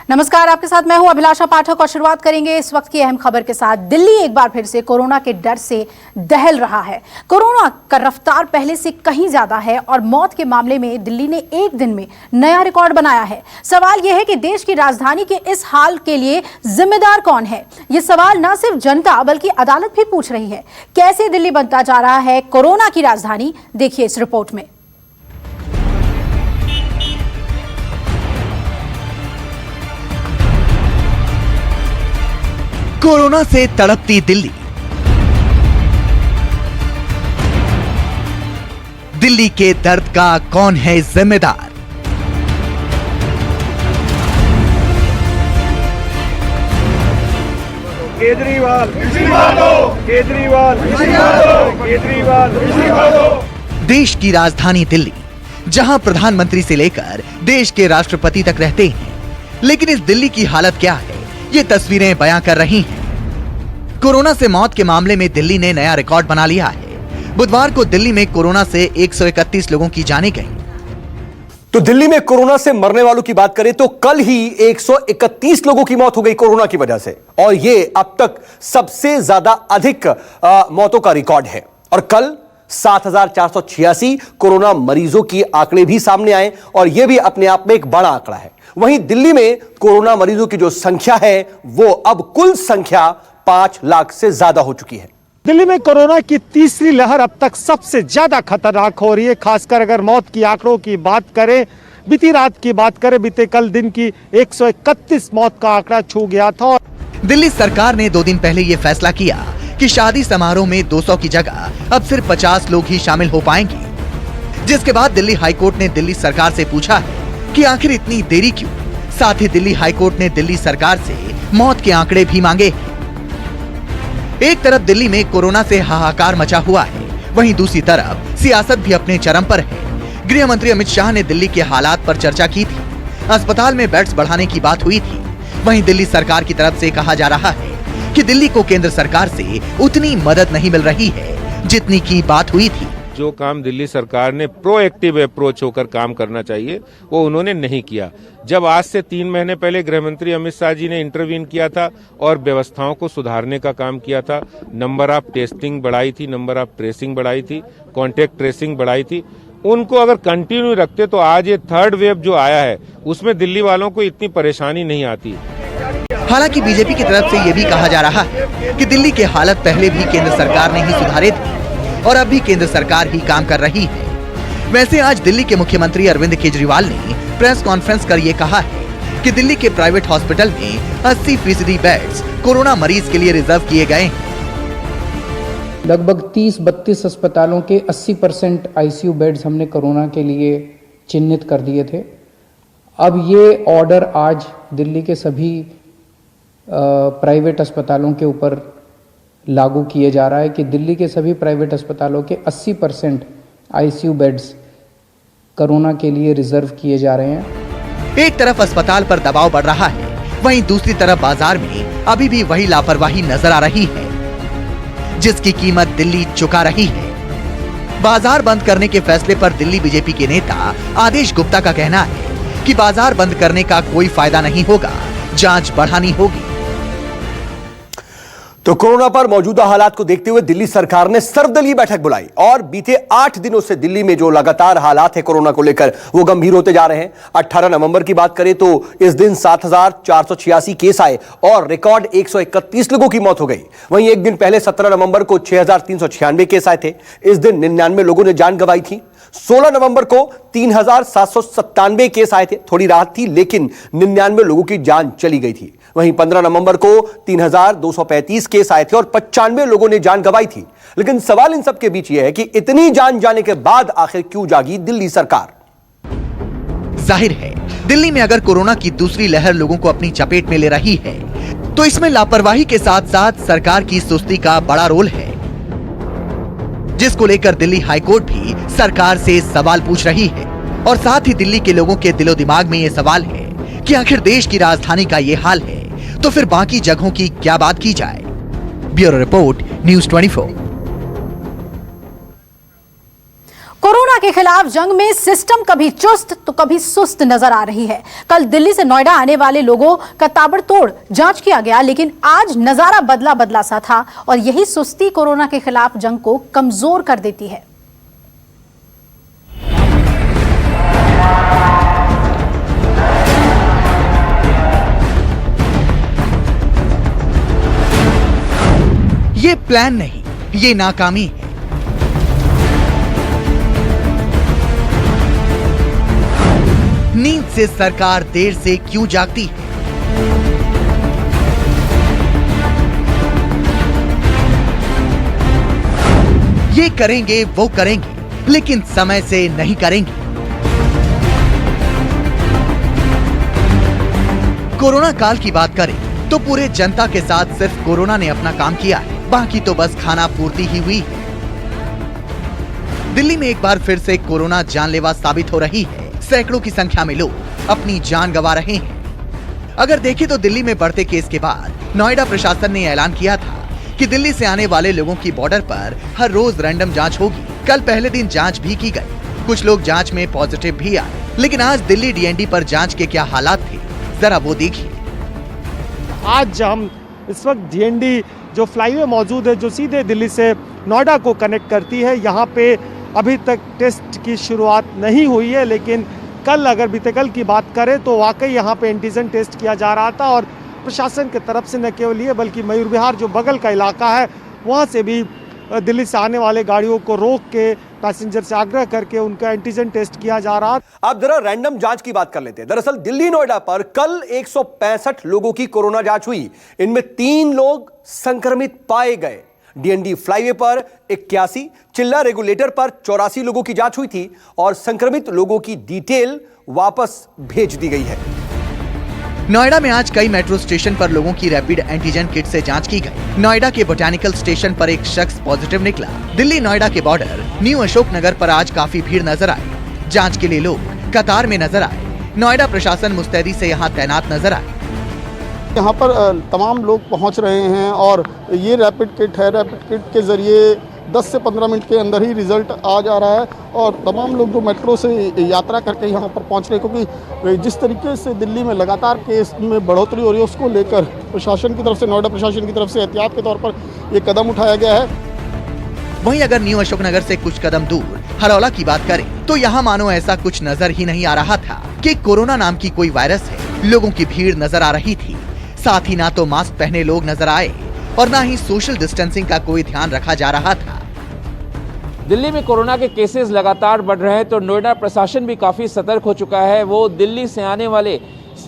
नमस्कार, आपके साथ मैं हूं अभिलाषा पाठक और शुरुआत करेंगे इस वक्त की अहम खबर के साथ। दिल्ली एक बार फिर से कोरोना के डर से दहल रहा है। कोरोना का रफ्तार पहले से कहीं ज्यादा है और मौत के मामले में दिल्ली ने एक दिन में नया रिकॉर्ड बनाया है। सवाल यह है कि देश की राजधानी के इस हाल के लिए जिम्मेदार कौन है? ये सवाल न सिर्फ जनता बल्कि अदालत भी पूछ रही है। कैसे दिल्ली बनता जा रहा है कोरोना की राजधानी, देखिए इस रिपोर्ट में। कोरोना से तड़पती दिल्ली। दिल्ली के दर्द का कौन है जिम्मेदार? केजरीवाल, केजरीवाल, केजरीवाल। देश की राजधानी दिल्ली, जहां प्रधानमंत्री से लेकर देश के राष्ट्रपति तक रहते हैं, लेकिन इस दिल्ली की हालत क्या है, ये तस्वीरें बयां कर रही हैं। कोरोना से मौत के मामले में दिल्ली ने नया रिकॉर्ड बना लिया है। बुधवार को दिल्ली में कोरोना से 131 लोगों की जानें गईं। तो दिल्ली में कोरोना से मरने वालों की बात करें तो कल ही 131 लोगों की मौत हो गई कोरोना की वजह से, और यह अब तक सबसे ज्यादा अधिक मौतों का रिकॉर्ड है। और कल 7,486 कोरोना मरीजों की आंकड़े भी सामने आए, और यह भी अपने आप में एक बड़ा आंकड़ा है। वहीं दिल्ली में कोरोना मरीजों की जो संख्या है वो अब कुल संख्या 5 लाख से ज्यादा हो चुकी है। दिल्ली में कोरोना की तीसरी लहर अब तक सबसे ज्यादा खतरनाक हो रही है। खासकर अगर मौत की आंकड़ों की बात करें, बीती रात की बात करें, बीते कल दिन की 131 मौत का आंकड़ा छू गया था। दिल्ली सरकार ने 2 दिन पहले ये फैसला किया कि शादी समारोह में 200 की जगह अब सिर्फ 50 लोग ही शामिल हो पाएंगे, जिसके बाद दिल्ली हाईकोर्ट ने दिल्ली सरकार से पूछा है कि आखिर इतनी देरी क्यों। साथ ही दिल्ली हाईकोर्ट ने दिल्ली सरकार से मौत के आंकड़े भी मांगे हैं। एक तरफ दिल्ली में कोरोना से हाहाकार मचा हुआ है, वहीं दूसरी तरफ सियासत भी अपने चरम पर है। गृह मंत्री अमित शाह ने दिल्ली के हालात पर चर्चा की थी। अस्पताल में बेड्स बढ़ाने की बात हुई थी। वहीं दिल्ली सरकार की तरफ से कहा जा रहा है कि दिल्ली को केंद्र सरकार से उतनी मदद नहीं मिल रही है जितनी की बात हुई थी। जो काम दिल्ली सरकार ने प्रोएक्टिव अप्रोच होकर काम करना चाहिए वो उन्होंने नहीं किया। जब आज से 3 महीने पहले गृह मंत्री अमित शाह जी ने इंटरवीन किया था और व्यवस्थाओं को सुधारने का काम किया था, नंबर ऑफ टेस्टिंग बढ़ाई थी, नंबर ऑफ ट्रेसिंग बढ़ाई थी, कॉन्टेक्ट ट्रेसिंग बढ़ाई थी, उनको अगर कंटिन्यू रखते तो आज ये थर्ड वेव जो आया है उसमें दिल्ली वालों को इतनी परेशानी नहीं आती। हालांकि बीजेपी की तरफ से ये भी कहा जा रहा है कि दिल्ली के हालत पहले भी केंद्र सरकार ने ही सुधारे थे और अब भी केंद्र सरकार ही काम कर रही है। वैसे आज दिल्ली के मुख्यमंत्री अरविंद केजरीवाल ने प्रेस कॉन्फ्रेंस कर ये कहा है कि दिल्ली के प्राइवेट हॉस्पिटल में 80% बेड्स कोरोना मरीज के लिए रिजर्व किए गए हैं। लगभग 30-32 अस्पतालों के 80% आईसीयू बेड्स हमने कोरोना के लिए चिन्हित कर दिए थे। अब ये ऑर्डर आज दिल्ली के सभी प्राइवेट अस्पतालों के ऊपर लागू किए जा रहा है कि दिल्ली के सभी प्राइवेट अस्पतालों के 80% आईसीयू बेड्स कोरोना के लिए रिजर्व किए जा रहे हैं। एक तरफ अस्पताल पर दबाव बढ़ रहा है, वहीं दूसरी तरफ बाजार में अभी भी वही लापरवाही नजर आ रही है जिसकी कीमत दिल्ली चुका रही है। बाजार बंद करने के फैसले पर दिल्ली बीजेपी के नेता आदेश गुप्ता का कहना है कि बाजार बंद करने का कोई फायदा नहीं होगा, जांच बढ़ानी होगी। तो कोरोना पर मौजूदा हालात को देखते हुए दिल्ली सरकार ने सर्वदलीय बैठक बुलाई, और बीते 8 दिनों से दिल्ली में जो लगातार हालात है कोरोना को लेकर वो गंभीर होते जा रहे हैं। 18 नवंबर की बात करें तो इस दिन 7,486 केस आए और रिकॉर्ड 131 लोगों की मौत हो गई। वहीं एक दिन पहले 17 नवंबर को 6,396 केस आए थे। इस दिन 99 लोगों ने जान गंवाई थी। 16 नवंबर को 3,797 केस आए थे, थोड़ी राहत थी, लेकिन 99 लोगों की जान चली गई थी। वहीं 15 नवंबर को 3,235 केस आए थे और 95 लोगों ने जान गंवाई थी। लेकिन सवाल इन सब के बीच यह है कि इतनी जान जाने के बाद आखिर क्यों जागी दिल्ली सरकार? जाहिर है दिल्ली में अगर कोरोना की दूसरी लहर लोगों को अपनी चपेट में ले रही है तो इसमें लापरवाही के साथ साथ सरकार की सुस्ती का बड़ा रोल है, जिसको लेकर दिल्ली हाईकोर्ट भी सरकार से सवाल पूछ रही है। और साथ ही दिल्ली के लोगों के दिलो दिमाग में ये सवाल है कि आखिर देश की राजधानी का ये हाल है तो फिर बाकी जगहों की क्या बात की जाए। Bureau report, news 24। कोरोना के खिलाफ जंग में सिस्टम कभी चुस्त तो कभी सुस्त नजर आ रही है। कल दिल्ली से नोएडा आने वाले लोगों का ताबड़तोड़ जांच किया गया, लेकिन आज नजारा बदला बदला सा था और यही सुस्ती कोरोना के खिलाफ जंग को कमजोर कर देती है। ये प्लान नहीं, ये नाकामी है। नींद से सरकार देर से क्यों जागती है? ये करेंगे वो करेंगे, लेकिन समय से नहीं करेंगे। कोरोना काल की बात करें तो पूरे जनता के साथ सिर्फ कोरोना ने अपना काम किया है, बाकी तो बस खाना पूर्ति ही हुई है। दिल्ली में एक बार फिर से कोरोना जानलेवा साबित हो रही है। सैकड़ों की संख्या में लोग अपनी जान गंवा रहे हैं। अगर देखें तो दिल्ली में बढ़ते केस के बाद नोएडा प्रशासन ने ऐलान किया था कि दिल्ली से आने वाले लोगों की बॉर्डर पर हर रोज रैंडम जांच होगी। कल पहले दिन जांच भी की गई, कुछ लोग जांच में पॉजिटिव भी आए, लेकिन आज दिल्ली डीएनडी पर जांच के क्या हालात थे, जरा वो देखिए। आज हम इस वक्त डीएनडी जो फ्लाईवे मौजूद है, जो सीधे दिल्ली से नोएडा को कनेक्ट करती है, यहाँ पे अभी तक टेस्ट की शुरुआत नहीं हुई है, लेकिन कल अगर बीते कल की बात करें तो वाकई यहाँ पे एंटीजन टेस्ट किया जा रहा था और प्रशासन की तरफ से न केवल ये बल्कि मयूर विहार जो बगल का इलाका है वहाँ से भी दिल्ली से आने वाले गाड़ियों को रोक के पैसेंजर से आग्रह करके उनका एंटीजन टेस्ट किया जा रहा है। अब जरा रैंडम जांच की बात कर लेते हैं। दरअसल दिल्ली नोएडा पर कल 165 लोगों की कोरोना जांच हुई, इनमें 3 लोग संक्रमित पाए गए। डीएनडी फ्लाईवे पर 81, चिल्ला रेगुलेटर पर 84 लोगों की जांच हुई थी और संक्रमित लोगों की डिटेल वापस भेज दी गई है। नोएडा में आज कई मेट्रो स्टेशन पर लोगों की रैपिड एंटीजन किट से जांच की गई। नोएडा के बोटैनिकल स्टेशन पर एक शख्स पॉजिटिव निकला। दिल्ली नोएडा के बॉर्डर न्यू अशोक नगर पर आज काफी भीड़ नजर आई। जांच के लिए लोग कतार में नजर आए। नोएडा प्रशासन मुस्तैदी से यहाँ तैनात नजर आए। यहाँ पर तमाम लोग पहुँच रहे हैं और ये रैपिड किट है। रैपिड किट के ज़रिए 10 से 15 मिनट के अंदर ही रिजल्ट आ जा रहा है और तमाम लोग जो मेट्रो से यात्रा करके यहाँ पर पहुँच रहे हैं, क्योंकि जिस तरीके से दिल्ली में लगातार केस में बढ़ोतरी हो रही है, उसको लेकर प्रशासन की तरफ से, नोएडा प्रशासन की तरफ से एहतियात के तौर पर ये कदम उठाया गया है। वहीं अगर न्यू अशोक नगर से कुछ कदम दूर हरौला की बात करें तो यहाँ मानो ऐसा कुछ नजर ही नहीं आ रहा था कि कोरोना नाम की कोई वायरस है। लोगों की भीड़ नजर आ रही थी, साथ ही ना तो मास्क पहने लोग नजर आए और ना ही सोशल डिस्टेंसिंग का कोई ध्यान रखा जा रहा था। दिल्ली में कोरोना के केसेस लगातार बढ़ रहे हैं तो नोएडा प्रशासन भी काफ़ी सतर्क हो चुका है। वो दिल्ली से आने वाले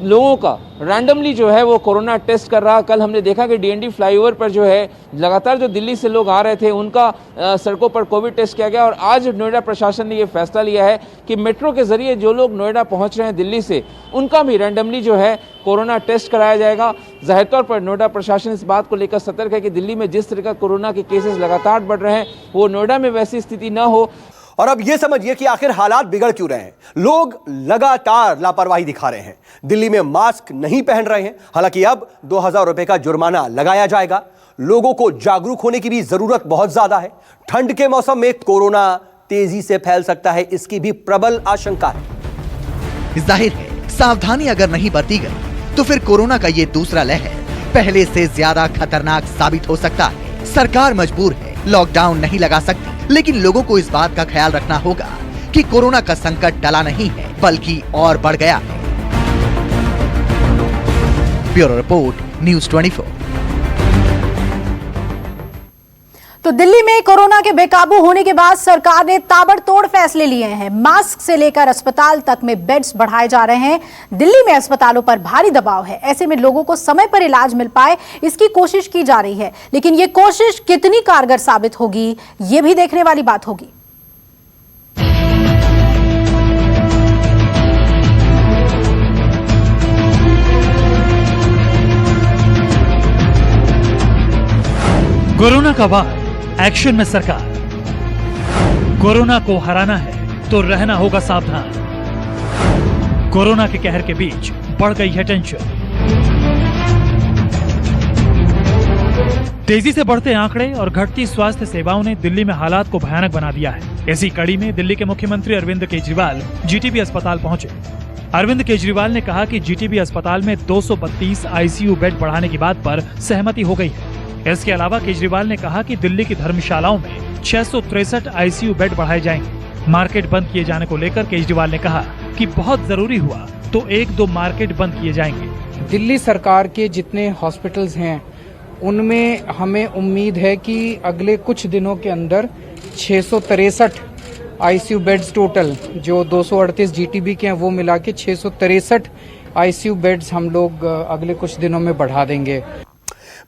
लोगों का रैंडमली जो है वो कोरोना टेस्ट कर रहा। कल हमने देखा कि डीएनडी फ्लाईओवर पर जो है लगातार जो दिल्ली से लोग आ रहे थे उनका सड़कों पर कोविड टेस्ट किया गया और आज नोएडा प्रशासन ने ये फैसला लिया है कि मेट्रो के जरिए जो लोग नोएडा पहुंच रहे हैं दिल्ली से, उनका भी रैंडमली जो है कोरोना टेस्ट कराया जाएगा। जाहिर तौर पर नोएडा प्रशासन इस बात को लेकर सतर्क है कि दिल्ली में जिस तरह का कोरोना के केसेस लगातार बढ़ रहे हैं वो नोएडा में वैसी स्थिति न हो। और अब यह समझिए कि आखिर हालात बिगड़ क्यों रहे हैं। लोग लगातार लापरवाही दिखा रहे हैं, दिल्ली में मास्क नहीं पहन रहे हैं। हालांकि अब 2000 रुपए का जुर्माना लगाया जाएगा। लोगों को जागरूक होने की भी जरूरत बहुत ज्यादा है। ठंड के मौसम में कोरोना तेजी से फैल सकता है, इसकी भी प्रबल आशंका है। जाहिर है सावधानी अगर नहीं बरती गई तो फिर कोरोना का ये दूसरा लहर पहले से ज्यादा खतरनाक साबित हो सकता है। सरकार मजबूर है, लॉकडाउन नहीं लगा सकती, लेकिन लोगों को इस बात का ख्याल रखना होगा कि कोरोना का संकट टला नहीं है बल्कि और बढ़ गया है। Bureau report, news 24। तो दिल्ली में कोरोना के बेकाबू होने के बाद सरकार ने ताबड़तोड़ फैसले लिए हैं। मास्क से लेकर अस्पताल तक में बेड्स बढ़ाए जा रहे हैं। दिल्ली में अस्पतालों पर भारी दबाव है, ऐसे में लोगों को समय पर इलाज मिल पाए इसकी कोशिश की जा रही है, लेकिन ये कोशिश कितनी कारगर साबित होगी ये भी देखने वाली बात होगी। कोरोना का वार, एक्शन में सरकार। कोरोना को हराना है तो रहना होगा सावधान। कोरोना के कहर के बीच बढ़ गई है टेंशन। तेजी से बढ़ते आंकड़े और घटती स्वास्थ्य सेवाओं ने दिल्ली में हालात को भयानक बना दिया है। इसी कड़ी में दिल्ली के मुख्यमंत्री अरविंद केजरीवाल जीटीबी अस्पताल पहुंचे। अरविंद केजरीवाल ने कहा कि जीटीबी अस्पताल में 232 आईसीयू बेड बढ़ाने की बात पर सहमति हो गई है। इसके अलावा केजरीवाल ने कहा कि दिल्ली की धर्मशालाओं में 663 आईसीयू बेड बढ़ाए जाएंगे। मार्केट बंद किए जाने को लेकर केजरीवाल ने कहा कि बहुत जरूरी हुआ तो 1-2 मार्केट बंद किए जाएंगे। दिल्ली सरकार के जितने हॉस्पिटल्स हैं उनमें हमें उम्मीद है कि अगले कुछ दिनों के अंदर 663 आईसीयू बेड्स टोटल, जो 238 जीटीबी के हैं वो मिला के 663 आईसीयू बेड्स हम लोग अगले कुछ दिनों में बढ़ा देंगे।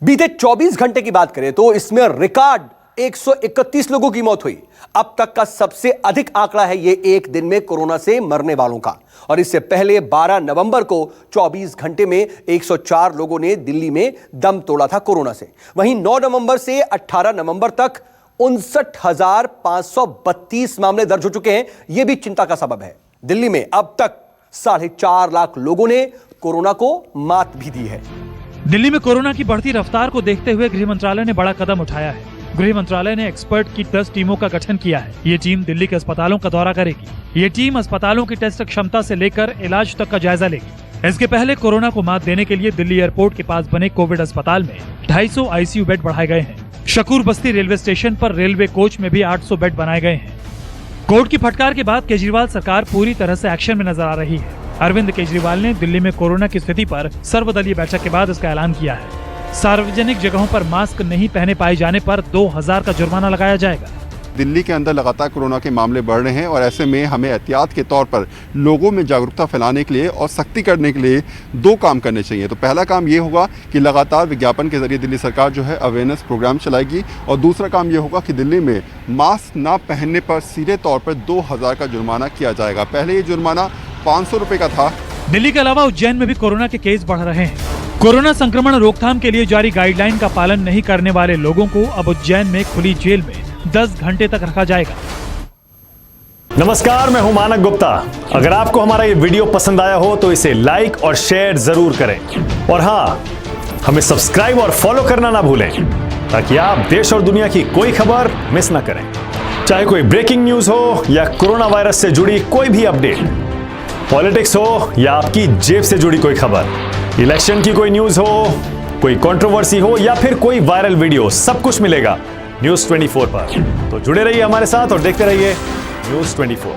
बीते 24 घंटे की बात करें तो इसमें रिकॉर्ड 131 लोगों की मौत हुई। अब तक का सबसे अधिक आंकड़ा है ये एक दिन में कोरोना से मरने वालों का। और इससे पहले 12 नवंबर को 24 घंटे में 104 लोगों ने दिल्ली में दम तोड़ा था कोरोना से। वहीं 9 नवंबर से 18 नवंबर तक 59,532 मामले दर्ज हो चुके हैं। यह भी चिंता का सबब है। दिल्ली में अब तक 4.5 लाख लोगों ने कोरोना को मात भी दी है। दिल्ली में कोरोना की बढ़ती रफ्तार को देखते हुए गृह मंत्रालय ने बड़ा कदम उठाया है। गृह मंत्रालय ने एक्सपर्ट की 10 टीमों का गठन किया है। ये टीम दिल्ली के अस्पतालों का दौरा करेगी। ये टीम अस्पतालों की टेस्ट क्षमता से लेकर इलाज तक का जायजा लेगी। इसके पहले कोरोना को मात देने के लिए दिल्ली एयरपोर्ट के पास बने कोविड अस्पताल में 250 आईसीयू बेड बढ़ाए गए हैं। शकूर बस्ती रेलवे स्टेशन पर रेलवे कोच में भी 800 बेड बनाए गए हैं। कोर्ट की फटकार के बाद केजरीवाल सरकार पूरी तरह से एक्शन में नजर आ रही है। अरविंद केजरीवाल ने दिल्ली में कोरोना की स्थिति पर सर्वदलीय बैठक के बाद इसका ऐलान किया है। सार्वजनिक जगहों पर मास्क नहीं पहने पाए जाने पर 2000 का जुर्माना लगाया जाएगा। दिल्ली के अंदर लगातार कोरोना के मामले बढ़ रहे हैं और ऐसे में हमें एहतियात के तौर पर लोगों में जागरूकता फैलाने के लिए और सख्ती करने के लिए 2 काम करने चाहिए। तो पहला काम ये होगा कि लगातार विज्ञापन के जरिए दिल्ली सरकार जो है अवेयरनेस प्रोग्राम चलाएगी और दूसरा काम ये होगा कि दिल्ली में मास्क ना पहनने पर सीधे तौर पर 2000 का जुर्माना किया जाएगा। पहले ये जुर्माना 500 रुपये का था। दिल्ली के अलावा उज्जैन में भी कोरोना के केस बढ़ रहे हैं। कोरोना संक्रमण रोकथाम के लिए जारी गाइडलाइन का पालन नहीं करने वाले लोगों को अब उज्जैन में खुली जेल में 10 घंटे तक रखा जाएगा। नमस्कार, मैं हूं मानक गुप्ता। अगर आपको हमारा ये वीडियो पसंद आया हो तो इसे लाइक और शेयर जरूर करें और हाँ, हमें सब्सक्राइब और फॉलो करना ना भूलें ताकि आप देश और दुनिया की कोई खबर मिस ना करें। चाहे कोई ब्रेकिंग न्यूज हो या कोरोना वायरस से जुड़ी कोई भी अपडेट, पॉलिटिक्स हो या आपकी जेब से जुड़ी कोई खबर, इलेक्शन की कोई न्यूज हो, कोई कंट्रोवर्सी हो या फिर कोई वायरल वीडियो, सब कुछ मिलेगा न्यूज़ 24 पर। तो जुड़े रहिए हमारे साथ और देखते रहिए न्यूज़ 24।